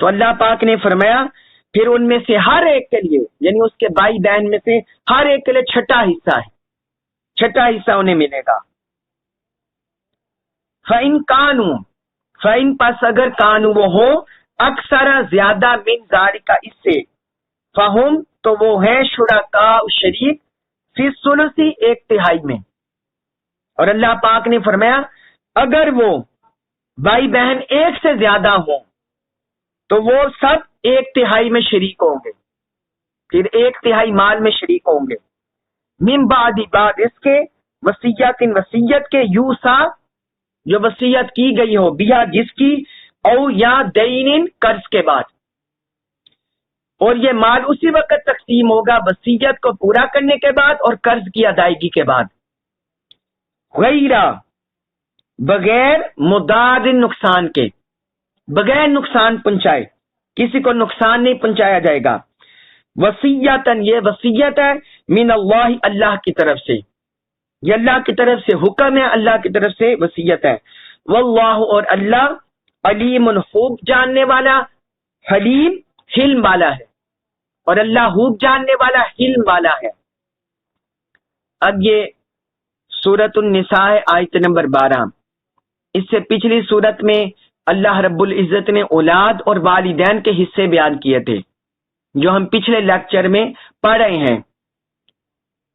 تو اللہ پاک نے فرمایا پھر ان میں سے ہر ایک کے لیے، یعنی اس کے بھائی بہن میں سے ہر ایک کے لیے چھٹا حصہ ہے، چھٹا حصہ انہیں ملے گا۔ فَإِن كَانُوا، فَإِن پس اگر کانو وہ ہو اکثر زیادہ من ذالک اس سے، فہم تو وہ ہیں شرکاء شریک فی الثلث ایک تہائی میں۔ اور اللہ پاک نے فرمایا اگر وہ بھائی بہن ایک سے زیادہ ہوں تو وہ سب ایک تہائی میں شریک ہوں گے، پھر ایک تہائی مال میں شریک ہوں گے۔ من بعد بعد اس کے وصیت وصیت کے یوسا جو وصیت کی گئی ہو، بیا جس کی، او یا دین قرض کے بعد، اور یہ مال اسی وقت تقسیم ہوگا وصیت کو پورا کرنے کے بعد اور قرض کی ادائیگی کے بعد، غیرہ بغیر مداد نقصان کے، بغیر نقصان پہنچائے، کسی کو نقصان نہیں پہنچایا جائے گا۔ وصیتاً یہ وصیت ہے من اللہ اللہ کی طرف سے، یہ اللہ کی طرف سے حکم ہے، اللہ کی طرف سے وصیت ہے۔ واللہ اور اللہ علیم خوب جاننے والا، حلیم حلم والا ہے، اور اللہ خوب جاننے والا حلم والا ہے۔ اب یہ سورۃ النساء آیت نمبر 12۔ اس سے پچھلی سورت میں اللہ رب العزت نے اولاد اور والدین کے حصے بیان کیے تھے، جو ہم پچھلے لیکچر میں پڑھ رہے ہیں۔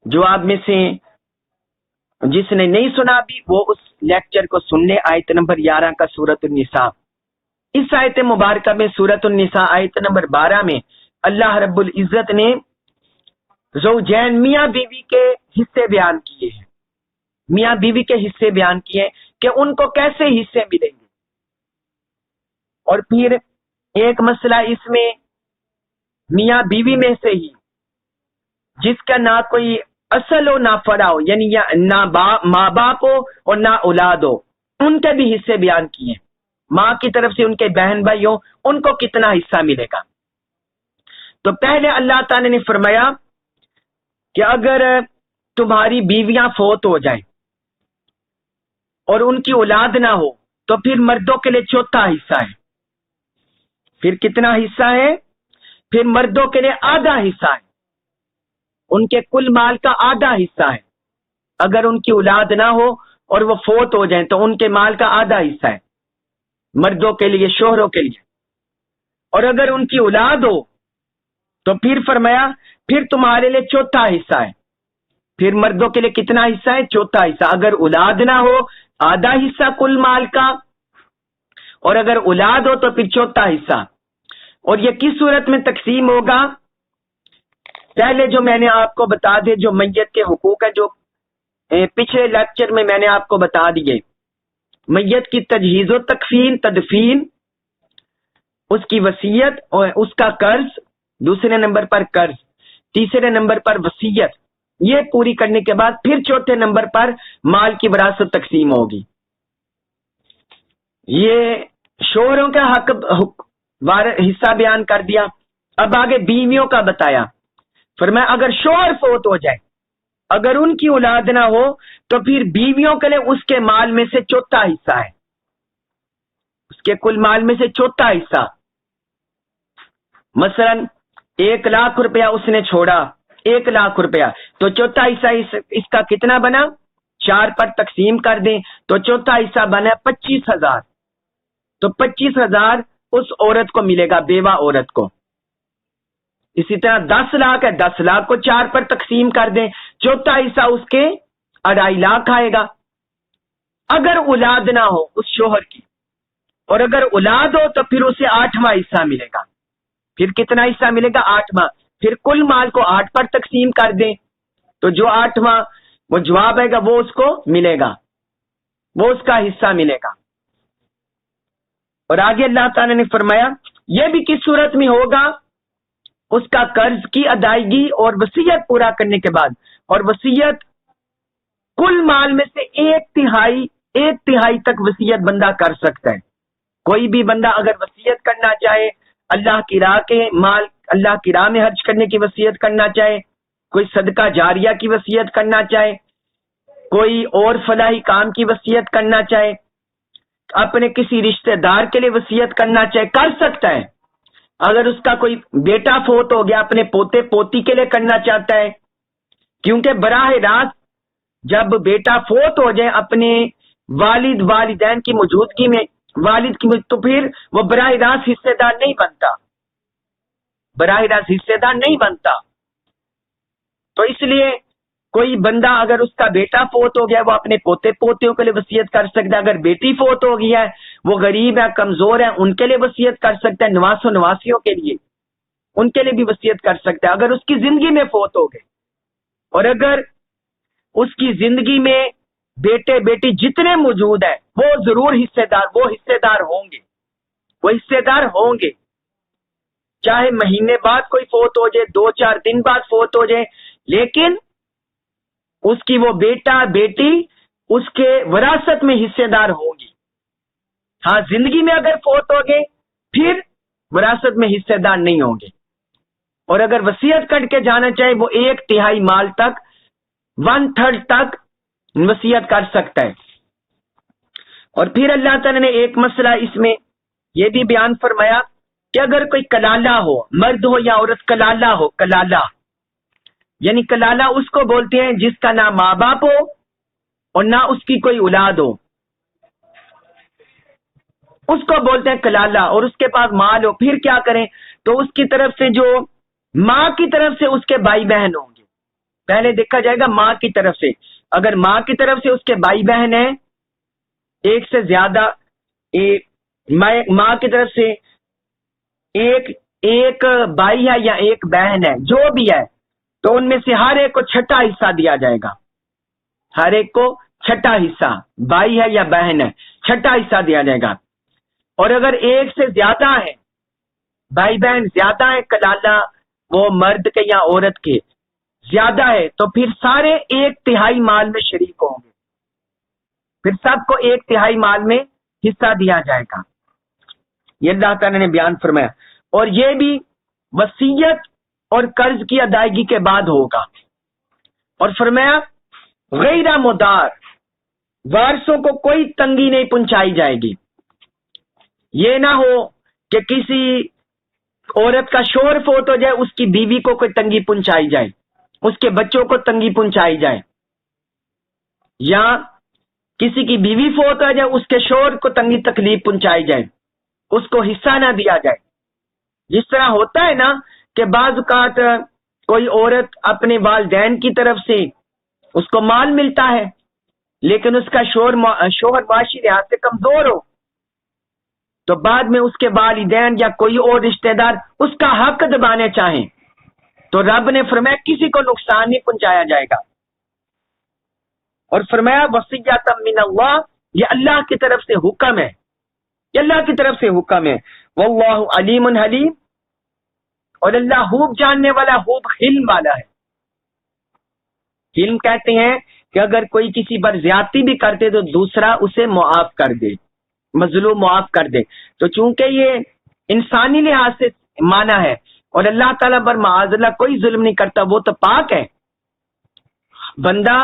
جو آپ میں سے جس نے نہیں سنا بھی وہ اس لیکچر کو سن لے، آیت نمبر 11 کا سورۃ النساء۔ اس آیت مبارکہ میں سورۃ النساء آیت نمبر 12 میں اللہ رب العزت نے زوجین میاں بیوی کے حصے بیان کیے ہیں، میاں بیوی کے حصے بیان کیے کہ ان کو کیسے حصے ملیں گے۔ اور پھر ایک مسئلہ اس میں میاں بیوی میں سے ہی جس کا نہ کوئی اصل ہو نہ فرع ہو، یعنی نہ ماں باپ ہو اور نہ اولاد ہو، ان کے بھی حصے بیان کیے، ماں کی طرف سے ان کے بہن بھائی ہو ان کو کتنا حصہ ملے گا۔ تو پہلے اللہ تعالی نے فرمایا کہ اگر تمہاری بیویاں فوت ہو جائیں اور ان کی اولاد نہ ہو تو پھر مردوں کے لیے چوتھا حصہ ہے۔ پھر کتنا حصہ ہے؟ پھر مردوں کے لیے آدھا حصہ ہے، ان کے کل مال کا آدھا حصہ ہے۔ اگر ان کی اولاد نہ ہو اور وہ فوت ہو جائیں تو ان کے مال کا آدھا حصہ ہے مردوں کے لیے، شوہروں کے لیے۔ اور اگر ان کی اولاد ہو تو پھر فرمایا پھر تمہارے لیے چوتھا حصہ ہے۔ پھر مردوں کے لیے کتنا حصہ ہے؟ چوتھا حصہ۔ اگر اولاد نہ ہو آدھا حصہ کل مال کا، اور اگر اولاد ہو تو پھر چوتھا حصہ۔ اور یہ کس صورت میں تقسیم ہوگا؟ پہلے جو میں نے آپ کو بتا دے جو میت کے حقوق ہے، جو پچھلے لیکچر میں نے آپ کو بتا دیے، میت کی تجہیز و تکفین، تدفین، اس کی وصیت اور اس کا قرض، دوسرے نمبر پر قرض، تیسرے نمبر پر وصیت، یہ پوری کرنے کے بعد پھر چوتھے نمبر پر مال کی وراثت تقسیم ہوگی۔ یہ شوہروں کا حصہ بیان کر دیا۔ اب آگے بیویوں کا بتایا، فرمایا اگر شوہر فوت ہو جائے، اگر ان کی اولاد نہ ہو تو پھر بیویوں کے لیے اس کے مال میں سے چوتھا حصہ ہے، اس کے کل مال میں سے چوتھا حصہ۔ مثلا 1,00,000 روپیہ اس نے چھوڑا، 1,00,000 روپیہ، تو چوتھا حصہ اس کا کتنا بنا؟ 4 پر تقسیم کر دیں تو چوتھا حصہ بنا 25,000۔ تو 25,000 اس عورت کو ملے گا، بیوہ عورت کو۔ اسی طرح 10,00,000 ہے، 10,00,000 کو 4 پر تقسیم کر دیں، چوتھا حصہ اس کے 2,50,000 آئے گا۔ اگر اولاد نہ ہو اس شوہر کی، اور اگر اولاد ہو تو پھر اسے 8واں حصہ ملے گا۔ پھر کتنا حصہ ملے گا؟ 8واں۔ پھر کل مال کو 8 پر تقسیم کر دیں تو جو 8واں وہ جواب آئے گا وہ اس کو ملے گا، وہ اس کا حصہ ملے گا۔ اور آگے اللہ تعالی نے فرمایا یہ بھی کس صورت میں ہوگا؟ اس کا قرض کی ادائیگی اور وصیت پورا کرنے کے بعد، اور وصیت کل مال میں سے 1/3 تک وصیت بندہ کر سکتا ہے۔ کوئی بھی بندہ اگر وصیت کرنا چاہے، اللہ کی راہ کے مال اللہ کی راہ میں خرچ کرنے کی وصیت کرنا چاہے، کوئی صدقہ جاریہ کی وصیت کرنا چاہے، کوئی اور فلاحی کام کی وصیت کرنا چاہے، اپنے کسی رشتہ دار کے لیے وصیت کرنا چاہے، کر سکتا ہے۔ اگر اس کا کوئی بیٹا فوت ہو گیا اپنے پوتے پوتی کے لیے کرنا چاہتا ہے، کیونکہ براہ راست جب بیٹا فوت ہو جائے اپنے والد والدین کی موجودگی میں، والد کی تو پھر وہ براہ راست حصے دار نہیں بنتا، براہ راست حصے دار نہیں بنتا۔ تو اس لیے کوئی بندہ اگر اس کا بیٹا فوت ہو گیا وہ اپنے پوتے پوتیوں کے لیے وصیت کر سکتا ہے، اگر بیٹی فوت ہو گئی ہے وہ غریب ہے کمزور ہے ان کے لیے وصیت کر سکتا ہے، نواس و نواسیوں کے لیے ان کے لیے بھی وصیت کر سکتا ہے اگر اس کی زندگی میں فوت ہو گئے۔ اور اگر اس کی زندگی میں بیٹے بیٹی جتنے موجود ہیں وہ ضرور حصے دار ہوں گے، وہ حصے دار ہوں گے، چاہے مہینے بعد کوئی فوت ہو جائے، 2-4 دن بعد فوت ہو جائے، لیکن اس کی وہ بیٹا بیٹی اس کے وراثت میں حصے دار ہوں گی۔ ہاں زندگی میں اگر فوت ہو گئے پھر وراثت میں حصے دار نہیں ہوں گے، اور اگر وصیت کر کے جانا چاہے وہ 1/3 مال تک 1/3 تک وصیت کر سکتا ہے۔ اور پھر اللہ تعالیٰ نے ایک مسئلہ اس میں یہ بھی بیان فرمایا کہ اگر کوئی کلالہ ہو، مرد ہو یا عورت کلالہ ہو، کلالہ یعنی کلالہ اس کو بولتے ہیں جس کا نہ ماں باپ ہو اور نہ اس کی کوئی اولاد ہو، اس کو بولتے ہیں کلالہ، اور اس کے پاس مال ہو، پھر کیا کریں؟ تو اس کی طرف سے جو ماں کی طرف سے اس کے بھائی بہن ہوں گے، پہلے دیکھا جائے گا ماں کی طرف سے، اگر ماں کی طرف سے اس کے بھائی بہن ہیں ایک سے زیادہ، ماں کی طرف سے ایک بھائی ہے یا ایک بہن ہے جو بھی ہے، تو ان میں سے ہر ایک کو 6واں حصہ دیا جائے گا، ہر ایک کو 6واں حصہ، بھائی ہے یا بہن ہے 6واں حصہ دیا جائے گا۔ اور اگر ایک سے زیادہ ہے، بھائی بہن زیادہ ہے، کلالہ وہ مرد کے یا عورت کے زیادہ ہے، تو پھر سارے 1/3 مال میں شریک ہوں گے، پھر سب کو 1/3 مال میں حصہ دیا جائے گا، یہ اللہ تعالیٰ نے بیان فرمایا۔ اور یہ بھی وصیت اور قرض کی ادائیگی کے بعد ہوگا، اور فرمایا غیر مدار، وارثوں کو کوئی تنگی نہیں پہنچائی جائے گی، یہ نہ ہو کہ کسی عورت کا شوہر فوت ہو جائے اس کی بیوی کو کوئی تنگی پہنچائی جائے، اس کے بچوں کو تنگی پہنچائی جائے، یا کسی کی بیوی فوت ہو جائے اس کے شوہر کو تنگی تکلیف پہنچائی جائے، اس کو حصہ نہ دیا جائے۔ جس طرح ہوتا ہے نا کہ بعض اوقات کوئی عورت اپنے والدین کی طرف سے اس کو مال ملتا ہے لیکن اس کا شوہر معاشی لحاظ سے کمزور ہو، تو بعد میں اس کے والدین یا کوئی اور رشتہ دار اس کا حق دبانے چاہیں تو رب نے فرمایا کسی کو نقصان نہیں پہنچایا جائے گا، اور فرمایا وصیۃ من اللہ، یہ اللہ کی طرف سے حکم ہے، یہ اللہ کی طرف سے حکم ہے، واللہ علیم حلیم، اور اللہ خوب جاننے والا خوب علم والا ہے۔ علم کہتے ہیں کہ اگر کوئی کسی پر زیادتی بھی کرتے تو دوسرا اسے معاف کر دے، مظلوم معاف کر دے، تو چونکہ یہ انسانی لحاظ سے مانا ہے اور اللہ تعالیٰ پر معاذ اللہ کوئی ظلم نہیں کرتا، وہ تو پاک ہے، بندہ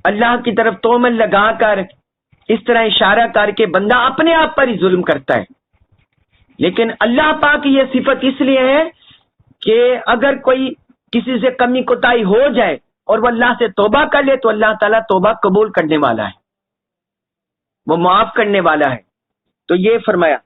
اللہ کی طرف تومن لگا کر اس طرح اشارہ کر کے بندہ اپنے آپ پر ہی ظلم کرتا ہے، لیکن اللہ پاک کی یہ صفت اس لیے ہے کہ اگر کوئی کسی سے کمی کوتاہی ہو جائے اور وہ اللہ سے توبہ کر لے تو اللہ تعالیٰ توبہ قبول کرنے والا ہے، وہ معاف کرنے والا ہے۔ تو یہ فرمایا